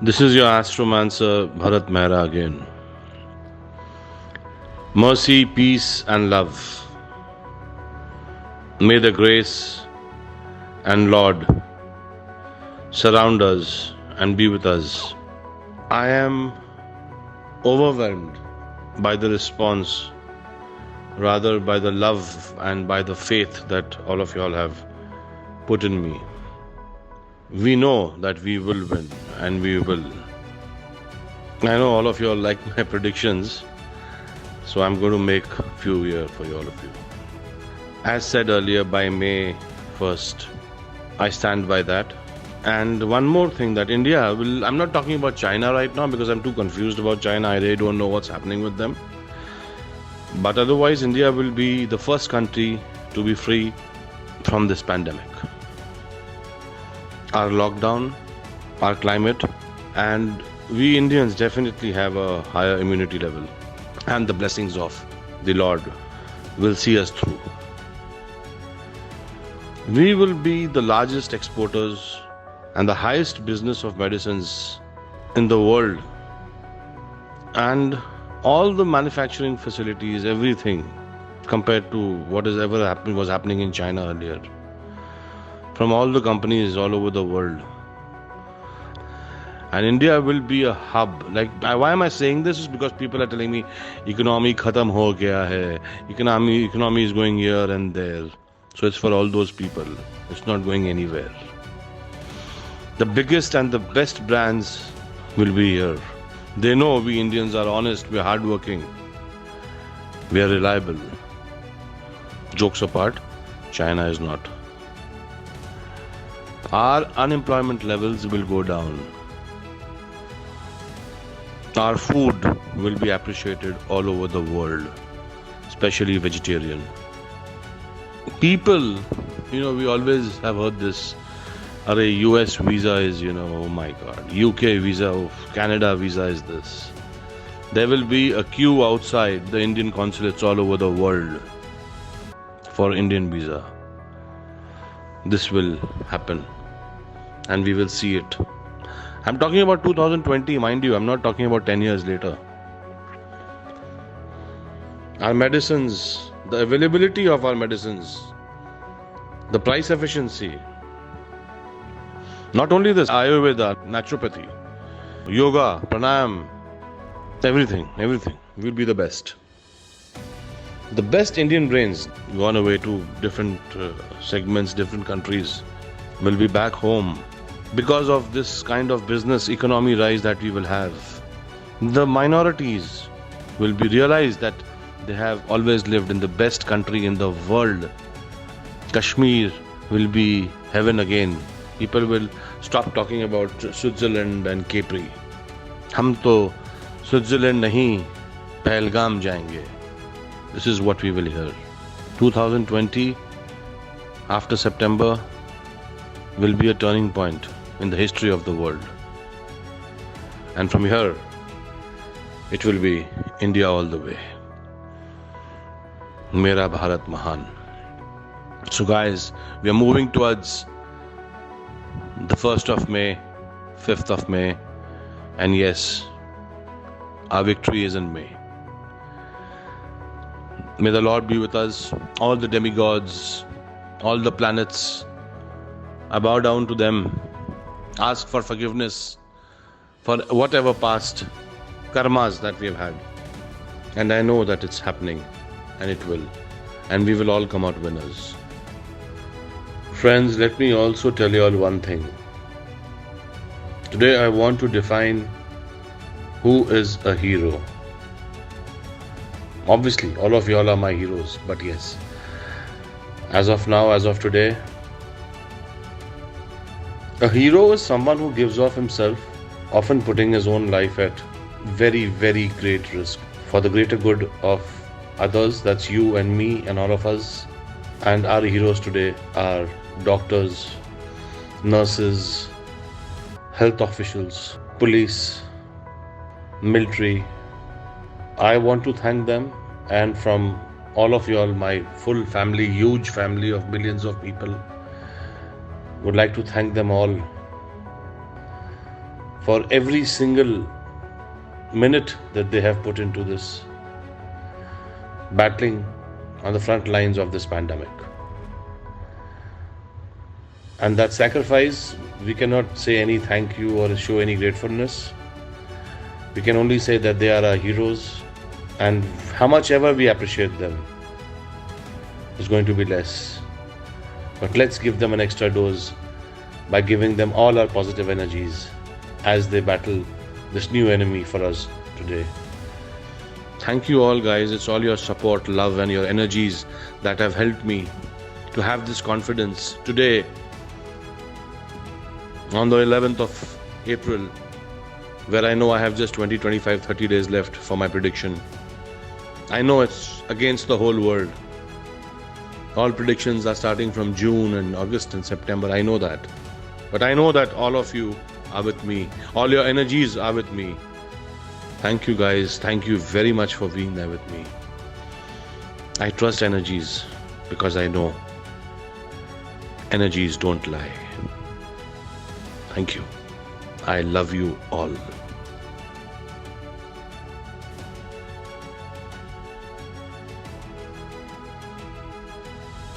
This is your astromancer Bharat Mehra again. Mercy, peace, and love. May the grace and Lord surround us and be with us. I am overwhelmed by the response, rather by the love and by the faith that all of y'all have put in me. We know that we will win, and we will. I know all of y'all like my predictions, so I'm going to make a few here for all of you. As said earlier, by May 1st, I stand by that. And one more thing, that India will, I'm not talking about China right now because I'm too confused about China. I really don't know what's happening with them. But otherwise, India will be the first country to be free from this pandemic. Our lockdown, our climate, and we Indians definitely have a higher immunity level, and the blessings of the Lord will see us through. We will be the largest exporters and the highest business of medicines in the world, and all the manufacturing facilities, everything compared to what has ever happened was happening in China earlier, from all the companies all over the world. And India will be a hub. Like, why am I saying this? Is because people are telling me economy khatam ho gaya hai, economy is going here and there. So it's for all those people. It's not going anywhere. The biggest and the best brands will be here. They know we Indians are honest, we are hardworking, we are reliable. Jokes apart, China is not. Our unemployment levels will go down. Our food will be appreciated all over the world, especially vegetarian. People, we always have heard this. US visa is, oh my God. UK visa, Canada visa is this. There will be a queue outside the Indian consulates all over the world for Indian visa. This will happen, and we will see it. I'm talking about 2020, mind you. I'm not talking about 10 years later. Our medicines, the availability of our medicines, the price efficiency. Not only this, Ayurveda, naturopathy, yoga, pranayam, everything will be the best. The best Indian brains gone away to different segments, different countries, will be back home because of this kind of business economy rise that we will have. The minorities will be realized that they have always lived in the best country in the world. Kashmir will be heaven again. People will stop talking about Switzerland and Capri. हम तो Switzerland नहीं, पहलगाम जाएंगे. This is what we will hear. 2020, after September, will be a turning point in the history of the world. And from here, it will be India all the way. Mera Bharat Mahan. So guys, we are moving towards the 1st of May, 5th of May, and yes, our victory is in May. May the Lord be with us, all the demigods, all the planets. I bow down to them, ask for forgiveness for whatever past karmas that we have had. And I know that it's happening, and it will. And we will all come out winners. Friends, let me also tell you all one thing. Today I want to define who is a hero. Obviously, all of y'all are my heroes, but yes, as of now, as of today, a hero is someone who gives of himself, often putting his own life at very, very great risk for the greater good of others. That's you and me and all of us. And our heroes today are doctors, nurses, health officials, police, military. I want to thank them, and from all of y'all, my full family, huge family of millions of people, would like to thank them all for every single minute that they have put into this battling on the front lines of this pandemic. And that sacrifice, we cannot say any thank you or show any gratefulness. We can only say that they are our heroes, and how much ever we appreciate them is going to be less. But let's give them an extra dose by giving them all our positive energies as they battle this new enemy for us today. Thank you all, guys. It's all your support, love and your energies that have helped me to have this confidence today on the 11th of April, where I know I have just 20, 25, 30 days left for my prediction. I know it's against the whole world. All predictions are starting from June and August and September. I know that. But I know that all of you are with me. All your energies are with me. Thank you, guys. Thank you very much for being there with me. I trust energies because I know energies don't lie. Thank you. I love you all.